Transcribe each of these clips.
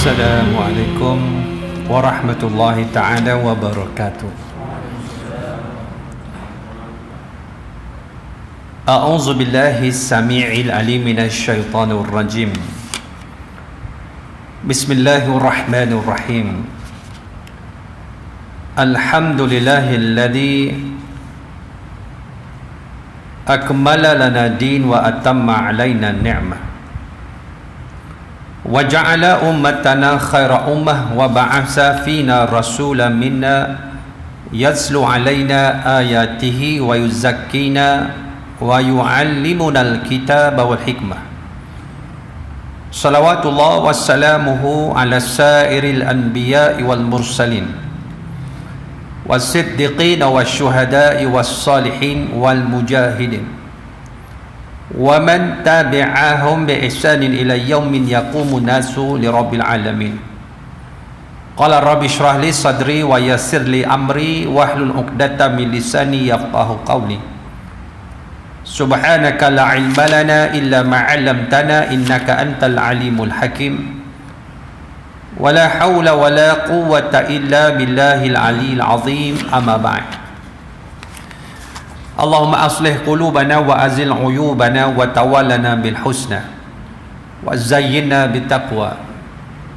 Assalamualaikum warahmatullahi ta'ala wabarakatuh. A'udzu billahi as-sami'il 'alim minasy syaithanir rajim. Bismillahirrahmanirrahim. Alhamdulillahilladzi akmala lana din wa atamma 'alaina ni'mah. Wa ja'ala ummatana khaira ummah wa ba'atha fina rasulan minna yatslu 'alaina ayatihi wa yuzakkina wa yu'allimuna al-kitaba wal hikmah. Salawatullah wassalamuhu ala sairil anbiya'i wal mursalin was-siddiqin wasyuhada'i was-salihin wal mujahidin wa man tabi'ahum bi ihsanin ila yaumin yaqumun nasu li rabbil alamin. Qala rabbi shrah li sadri wa yassir li amri wahlul 'uqdatam min lisani yafqahu qawli. Subhanaka la ilma lana illa ma 'allamtana innaka antal alimul hakim. Wa la hawla wa la quwwata illa billahil aliyil azim. Amma ba'd. Allahumma aslih qulubana wa azil uyubana wa tawallana bil husna wa zayyinna bit taqwa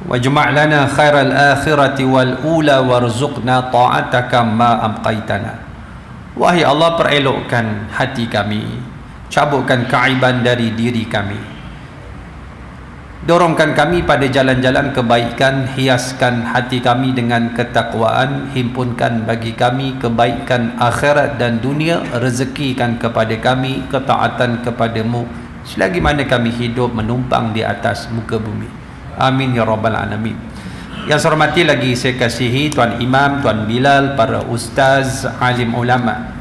wajma' lana khairal akhirati wal ula warzuqna ta'ataka ma amqaitana. Wahai Allah, perelokkan hati kami, cabutkan keaiban dari diri kami, dorongkan kami pada jalan-jalan kebaikan, hiaskan hati kami dengan ketakwaan, himpunkan bagi kami kebaikan akhirat dan dunia, rezekikan kepada kami ketaatan kepadamu selagi mana kami hidup menumpang di atas muka bumi. Amin ya rabbal alamin. Yang saya hormati lagi saya kasihi Tuan Imam, Tuan Bilal, para ustaz, alim ulama,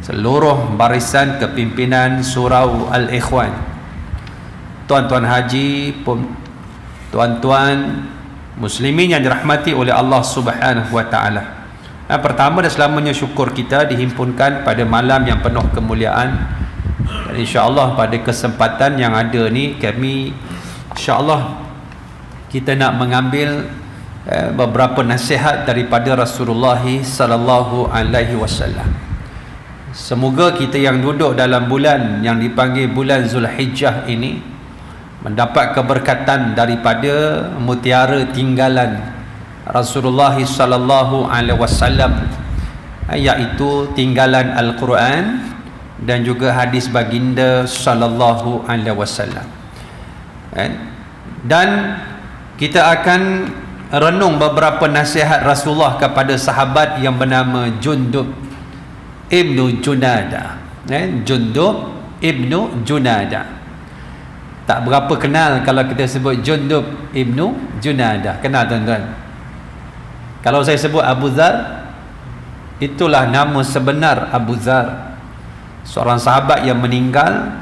seluruh barisan kepimpinan Surau Al-Ikhwan, tuan-tuan haji, tuan-tuan muslimin yang dirahmati oleh Allah Subhanahu wa taala. Pertama dan selamanya syukur kita dihimpunkan pada malam yang penuh kemuliaan. Dan insya-Allah pada kesempatan yang ada ni kami insya-Allah kita nak mengambil beberapa nasihat daripada Rasulullah sallallahu alaihi wasallam. Semoga kita yang duduk dalam bulan yang dipanggil bulan Zulhijjah ini mendapat keberkatan daripada mutiara tinggalan Rasulullah sallallahu alaihi wasallam, iaitu tinggalan Al-Quran dan juga hadis baginda sallallahu alaihi wasallam. Dan kita akan renung beberapa nasihat Rasulullah kepada sahabat yang bernama Jundub Ibnu Junada. Jundub Ibnu Junada. Tak berapa kenal kalau kita sebut Jundub Ibnu Junada. Kenal tuan-tuan? Kalau saya sebut Abu Dzar, itulah nama sebenar Abu Dzar, seorang sahabat yang meninggal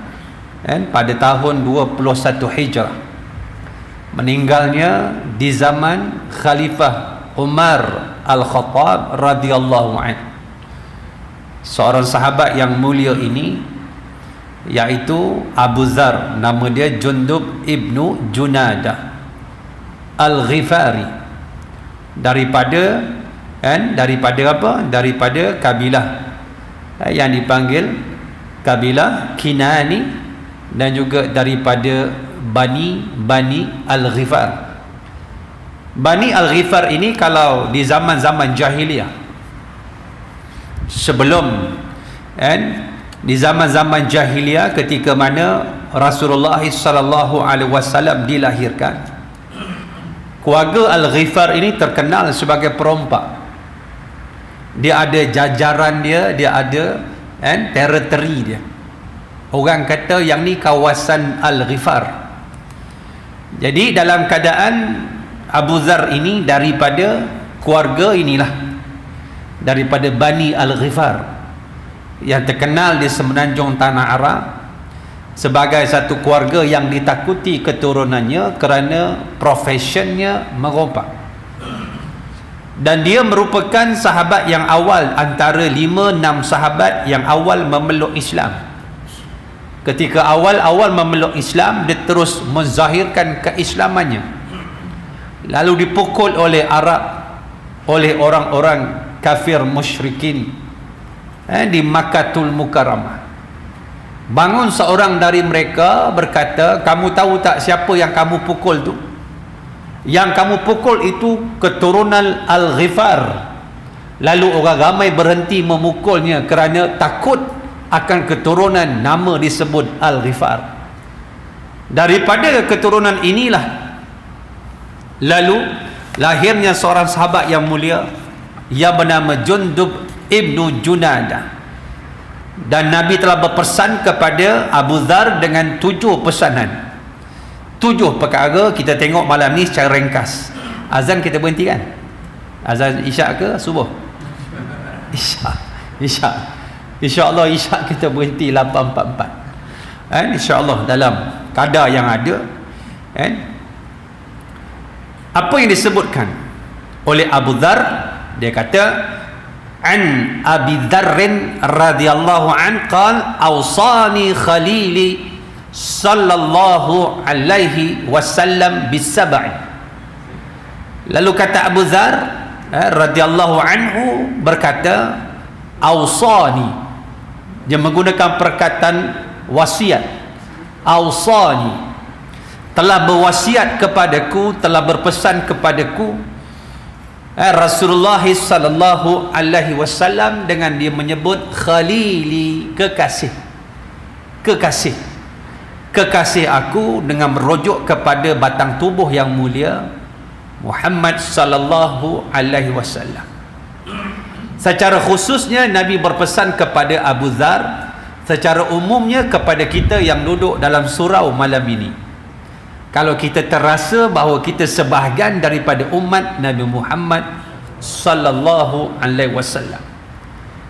pada tahun 21 Hijrah. Meninggalnya di zaman Khalifah Umar Al-Khattab radhiyallahu anhu. Seorang sahabat yang mulia ini iaitu Abu Dzar, nama dia Jundub Ibnu Junada Al-Ghifari, daripada apa? Daripada kabilah yang dipanggil kabilah Kinani, dan juga daripada Bani Al-Ghifar. Bani Al-Ghifar ini kalau di zaman-zaman jahiliyah, sebelum di zaman-zaman jahiliyah ketika mana Rasulullah sallallahu alaihi wasallam dilahirkan, keluarga Al-Ghifar ini terkenal sebagai perompak. Dia ada jajaran dia ada teritori dia. Orang kata yang ni kawasan Al-Ghifar. Jadi dalam keadaan Abu Dzar ini daripada keluarga inilah, daripada Bani Al-Ghifar, yang terkenal di semenanjung tanah Arab sebagai satu keluarga yang ditakuti keturunannya kerana profesionnya merompak. Dan dia merupakan sahabat yang awal antara 5-6 sahabat yang awal memeluk Islam. Ketika awal-awal memeluk Islam, dia terus menzahirkan keislamannya, lalu dipukul oleh Arab, oleh orang-orang kafir musyrikin di Makkatul Mukarramah. Bangun seorang dari mereka berkata, kamu tahu tak siapa yang kamu pukul tu? Yang kamu pukul itu keturunan Al-Ghifar. Lalu orang ramai berhenti memukulnya kerana takut akan keturunan nama disebut Al-Ghifar. Daripada keturunan inilah lalu lahirnya seorang sahabat yang mulia yang bernama Jundub ibnu Junadah. Dan Nabi telah berpesan kepada Abu Dhar dengan 7 pesanan, 7 perkara. Kita tengok malam ni secara ringkas. Azan kita berhenti kan? Azan isyak ke subuh? Isyak. InsyaAllah isyak kita berhenti 8.44. InsyaAllah dalam kadar yang ada. Apa yang disebutkan oleh Abu Dhar, dia kata, an Abi Dzarrin radhiyallahu an qala awsani khalili sallallahu alaihi wasallam bisab'i. Lalu kata Abu Dzar radhiyallahu anhu berkata, awsani, dia menggunakan perkataan wasiat. Awsani, telah berwasiat kepadaku, telah berpesan kepadaku Rasulullah sallallahu alaihi wasallam dengan dia menyebut khalili, kekasih aku, dengan merujuk kepada batang tubuh yang mulia Muhammad sallallahu alaihi wasallam. Secara khususnya Nabi berpesan kepada Abu Dzar, secara umumnya kepada kita yang duduk dalam surau malam ini. Kalau kita terasa bahawa kita sebahagian daripada umat Nabi Muhammad sallallahu alaihi wasallam.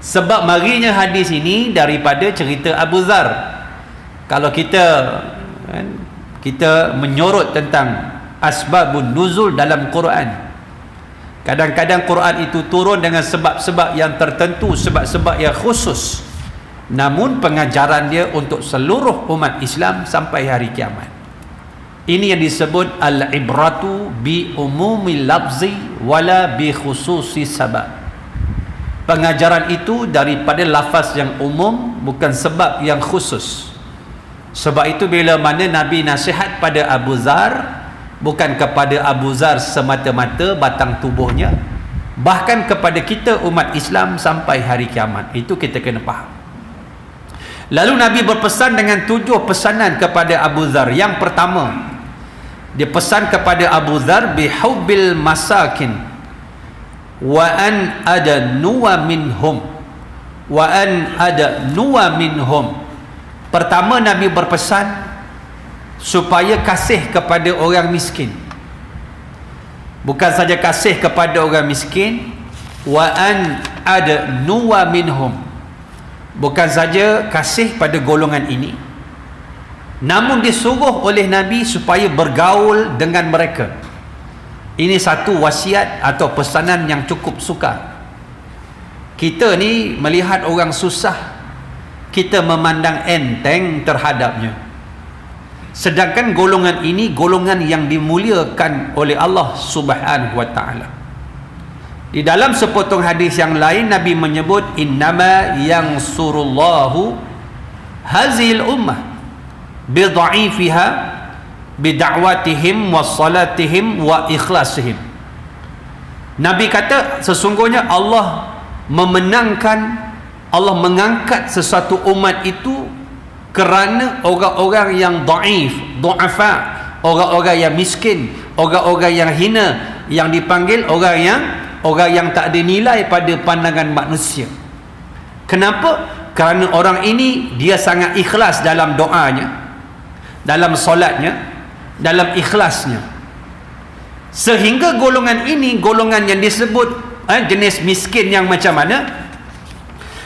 Sebab marinya hadis ini daripada cerita Abu Dzar. Kalau kita menyorot tentang asbabun nuzul dalam Quran, kadang-kadang Quran itu turun dengan sebab-sebab yang tertentu, sebab-sebab yang khusus, namun pengajaran dia untuk seluruh umat Islam sampai hari kiamat. Ini yang disebut al-ibratu bi umumil lafzi wala bi khususi sabab. Pengajaran itu daripada lafaz yang umum, bukan sebab yang khusus. Sebab itu bila mana Nabi nasihat pada Abu Dzar, bukan kepada Abu Dzar semata-mata batang tubuhnya, bahkan kepada kita umat Islam sampai hari kiamat. Itu kita kena faham. Lalu Nabi berpesan dengan 7 pesanan kepada Abu Dzar. Yang pertama, dia pesan kepada Abu Dzar bihubbil masakin wa an adnuwa minhum, wa an adnuwa minhum. Pertama, Nabi berpesan supaya kasih kepada orang miskin. Bukan saja kasih kepada orang miskin, wa an adnuwa minhum, bukan saja kasih pada golongan ini, namun disuruh oleh Nabi supaya bergaul dengan mereka. Ini satu wasiat atau pesanan yang cukup sukar. Kita ni melihat orang susah, kita memandang enteng terhadapnya. Sedangkan golongan ini golongan yang dimuliakan oleh Allah Subhanahu wa taala. Di dalam sepotong hadis yang lain Nabi menyebut innama yansurullahu hazil ummah bidha'ifiha bida'watihim wassalatihim wa ikhlasihim. Nabi kata sesungguhnya Allah memenangkan, Allah mengangkat sesuatu umat itu kerana orang-orang yang dhaif, du'afa, orang-orang yang miskin, orang-orang yang hina, yang dipanggil orang yang tak ada nilai pada pandangan manusia. Kenapa? Kerana orang ini dia sangat ikhlas dalam doanya, dalam solatnya, dalam ikhlasnya, sehingga golongan ini golongan yang disebut jenis miskin yang macam mana?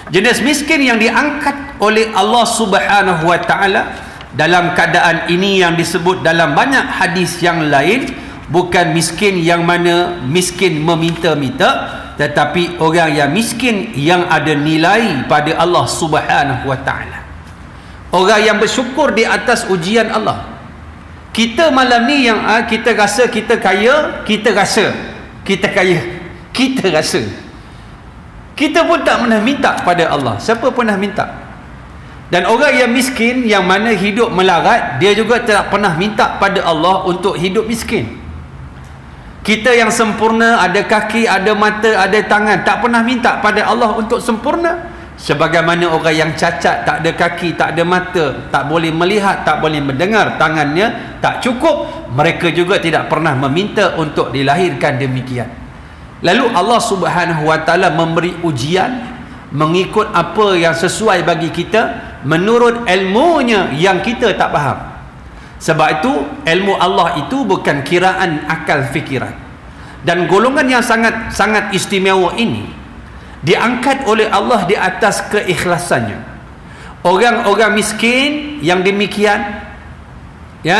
Jenis miskin yang diangkat oleh Allah Subhanahu wa taala dalam keadaan ini yang disebut dalam banyak hadis yang lain, bukan miskin yang mana miskin meminta-minta, tetapi orang yang miskin yang ada nilai pada Allah Subhanahu wa taala. Orang yang bersyukur di atas ujian Allah. Kita malam ni yang kita rasa kita kaya, kita rasa kita kaya, kita rasa. Kita pun tak pernah minta pada Allah. Siapa pernah minta? Dan orang yang miskin, yang mana hidup melarat, dia juga tak pernah minta pada Allah untuk hidup miskin. Kita yang sempurna, ada kaki, ada mata, ada tangan, tak pernah minta pada Allah untuk sempurna. Sebagaimana orang yang cacat, tak ada kaki, tak ada mata, tak boleh melihat, tak boleh mendengar, tangannya tak cukup, mereka juga tidak pernah meminta untuk dilahirkan demikian. Lalu Allah Subhanahu wa taala memberi ujian mengikut apa yang sesuai bagi kita menurut ilmunya yang kita tak faham. Sebab itu ilmu Allah itu bukan kiraan akal fikiran. Dan golongan yang sangat istimewa ini diangkat oleh Allah di atas keikhlasannya. Orang-orang miskin yang demikian, ya,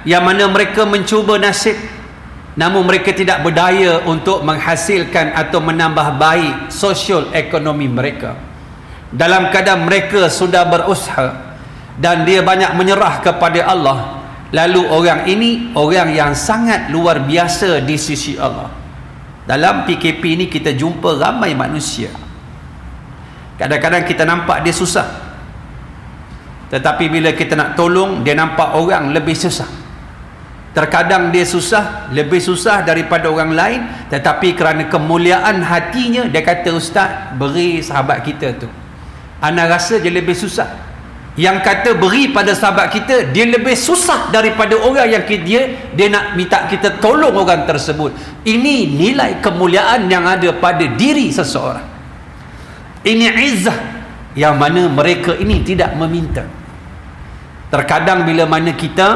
yang mana mereka mencuba nasib, namun mereka tidak berdaya untuk menghasilkan atau menambah baik sosial ekonomi mereka. Dalam keadaan mereka sudah berusaha dan dia banyak menyerah kepada Allah, lalu orang ini orang yang sangat luar biasa di sisi Allah. Dalam PKP ini kita jumpa ramai manusia. Kadang-kadang kita nampak dia susah, tetapi bila kita nak tolong, dia nampak orang lebih susah. Terkadang dia susah, lebih susah daripada orang lain, tetapi kerana kemuliaan hatinya, dia kata, "Ustaz, beri sahabat kita tu." Ana rasa dia lebih susah. Yang kata beri pada sahabat kita, dia lebih susah daripada orang yang dia nak minta kita tolong orang tersebut. Ini nilai kemuliaan yang ada pada diri seseorang. Ini izzah yang mana mereka ini tidak meminta. Terkadang bila mana kita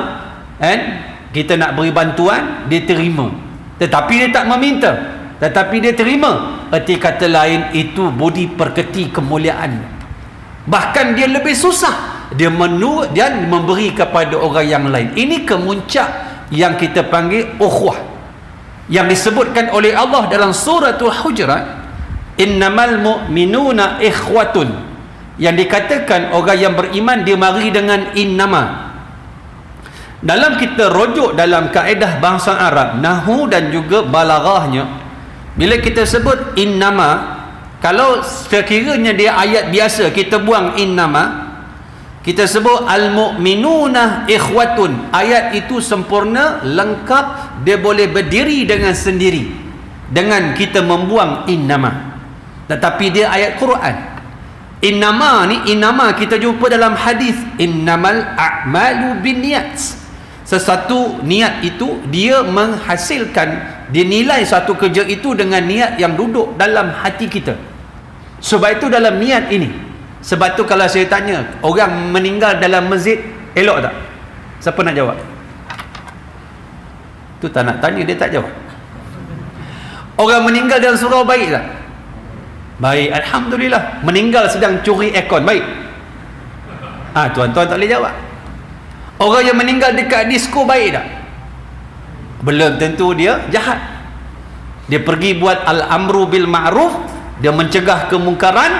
nak beri bantuan, dia terima, tetapi dia tak meminta, tetapi dia terima. Erti kata lain, itu budi perketi kemuliaan. Bahkan dia lebih susah, dia dan memberi kepada orang yang lain. Ini kemuncak yang kita panggil ukhuwah, yang disebutkan oleh Allah dalam suratul Hujurat, innamal mu'minuna ikhwatun. Yang dikatakan orang yang beriman dia mari dengan innama. Dalam kita rujuk dalam kaedah bahasa Arab, nahwu dan juga balaghahnya, bila kita sebut innama, kalau sekiranya dia ayat biasa, kita buang innama, kita sebut al-mu'minuna ikhwatun. Ayat itu sempurna, lengkap, dia boleh berdiri dengan sendiri dengan kita membuang innama. Tetapi dia ayat Quran. Innama ni, innama kita jumpa dalam hadis, innamal a'malu binniyat. Sesuatu niat itu dia menghasilkan, dinilai satu kerja itu dengan niat yang duduk dalam hati kita. Sebab itu dalam niat ini, sebab tu kalau saya tanya orang meninggal dalam masjid, elok tak? Siapa nak jawab? Tu tak nak tanya, dia tak jawab. Orang meninggal dalam surau baik tak? Baik, Alhamdulillah. Meninggal sedang curi aircon, baik? Tuan-tuan tak boleh jawab. Orang yang meninggal dekat disko baik tak? Belum tentu, dia jahat. Dia pergi buat al-amru bil ma'ruf, dia mencegah kemungkaran,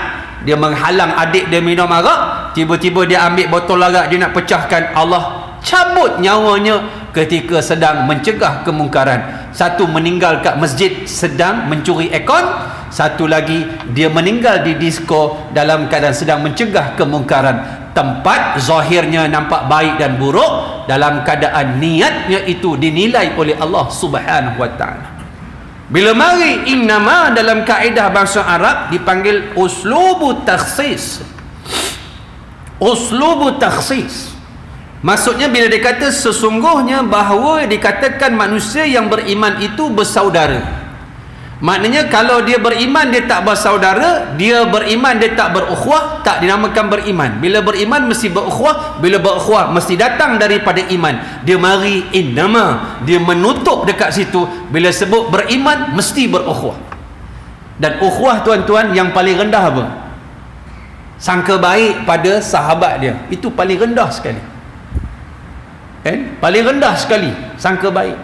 dia menghalang adik dia minum arak, tiba-tiba dia ambil botol arak, dia nak pecahkan, Allah cabut nyawanya ketika sedang mencegah kemungkaran. Satu meninggal kat masjid sedang mencuri aircon, satu lagi dia meninggal di disko dalam keadaan sedang mencegah kemungkaran. Tempat zahirnya nampak baik dan buruk, dalam keadaan niatnya itu dinilai oleh Allah Subhanahu wa taala. Bila mari innama dalam kaedah bahasa Arab dipanggil uslubu takhsis. Uslubu takhsis, maksudnya bila dia kata sesungguhnya, bahawa dikatakan manusia yang beriman itu bersaudara. Maknanya kalau dia beriman dia tak bersaudara, dia beriman dia tak berukhuwah, tak dinamakan beriman. Bila beriman mesti berukhuwah, bila berukhuwah mesti datang daripada iman. Dia mari innama, dia menutup dekat situ. Bila sebut beriman mesti berukhuwah. Dan ukhuwah tuan-tuan yang paling rendah apa? Sangka baik pada sahabat dia, itu paling rendah sekali. Kan? Paling rendah sekali sangka baik.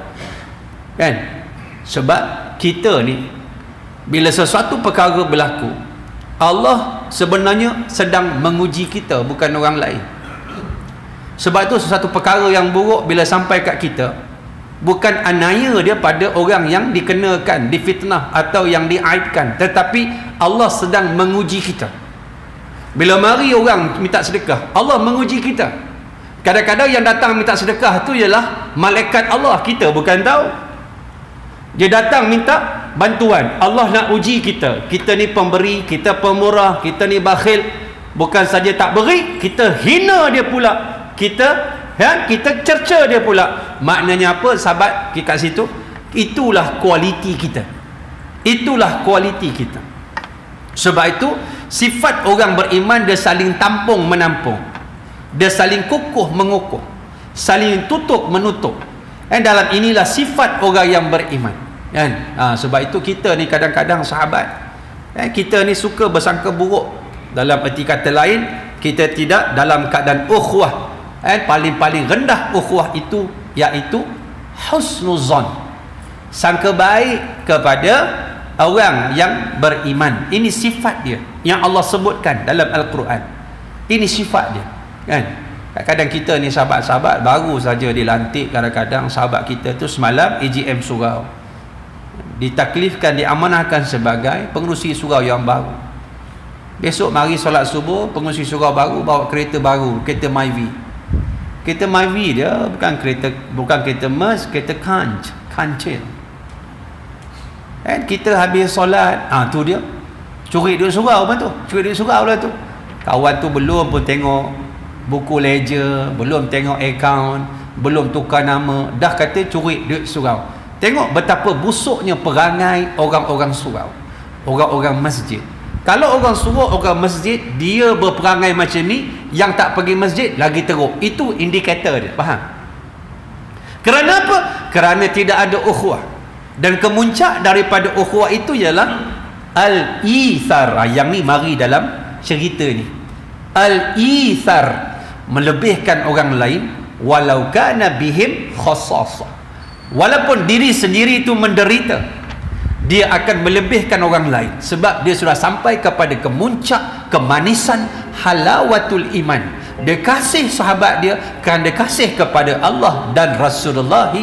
Kan? Sebab kita ni bila sesuatu perkara berlaku, Allah sebenarnya sedang menguji kita, bukan orang lain. Sebab itu sesuatu perkara yang buruk bila sampai kat kita, bukan anaya dia pada orang yang dikenakan, difitnah atau yang diaibkan, tetapi Allah sedang menguji kita. Bila mari orang minta sedekah, Allah menguji kita. Kadang-kadang yang datang minta sedekah tu ialah malaikat Allah, kita bukan tahu. Dia datang minta bantuan, Allah nak uji kita. Kita ni pemberi, kita pemurah, kita ni bakhil. Bukan saja tak beri, kita hina dia pula. Kita cerca dia pula. Maknanya apa sahabat kat situ? Itulah kualiti kita. Itulah kualiti kita. Sebab itu sifat orang beriman, dia saling tampung menampung, dia saling kukuh mengukuh, saling tutup menutup. Dalam inilah sifat orang yang beriman, kan? Sebab itu kita ni kadang-kadang sahabat, kita ni suka bersangka buruk. Dalam erti kata lain, kita tidak dalam keadaan ukhuwah. Paling-paling rendah ukhuwah itu iaitu husnuzan, sangka baik kepada orang yang beriman. Ini sifat dia yang Allah sebutkan dalam Al-Quran. Ini sifat dia, kan? Kadang-kadang kita ni sahabat-sahabat baru saja dilantik, kadang-kadang sahabat kita tu semalam AGM surau, ditaklifkan, diamanahkan sebagai pengerusi surau yang baru. Besok mari solat subuh, pengerusi surau baru bawa kereta baru, kereta Myvi. Kereta Myvi dia bukan kereta Merc, kereta kancil. Kita habis solat, tu dia curi duit surau tu, curi duit surau lah tu. Kawan tu belum pun tengok buku ledger, belum tengok akaun, belum tukar nama, dah kata curi duit surau. Tengok betapa busuknya perangai orang-orang surau, orang-orang masjid. Kalau orang suruh orang masjid dia berperangai macam ni, yang tak pergi masjid lagi teruk. Itu indikator dia, faham? Kerana apa? Kerana tidak ada ukhuwah. Dan kemuncak daripada ukhuwah itu ialah al-ithar. Yang ni mari dalam cerita ni. Al-ithar, melebihkan orang lain, walau kana bihim khassasah. Walaupun diri sendiri itu menderita, dia akan melebihkan orang lain sebab dia sudah sampai kepada kemuncak kemanisan halawatul iman. Dia kasih sahabat dia kerana dia kasih kepada Allah dan Rasulullah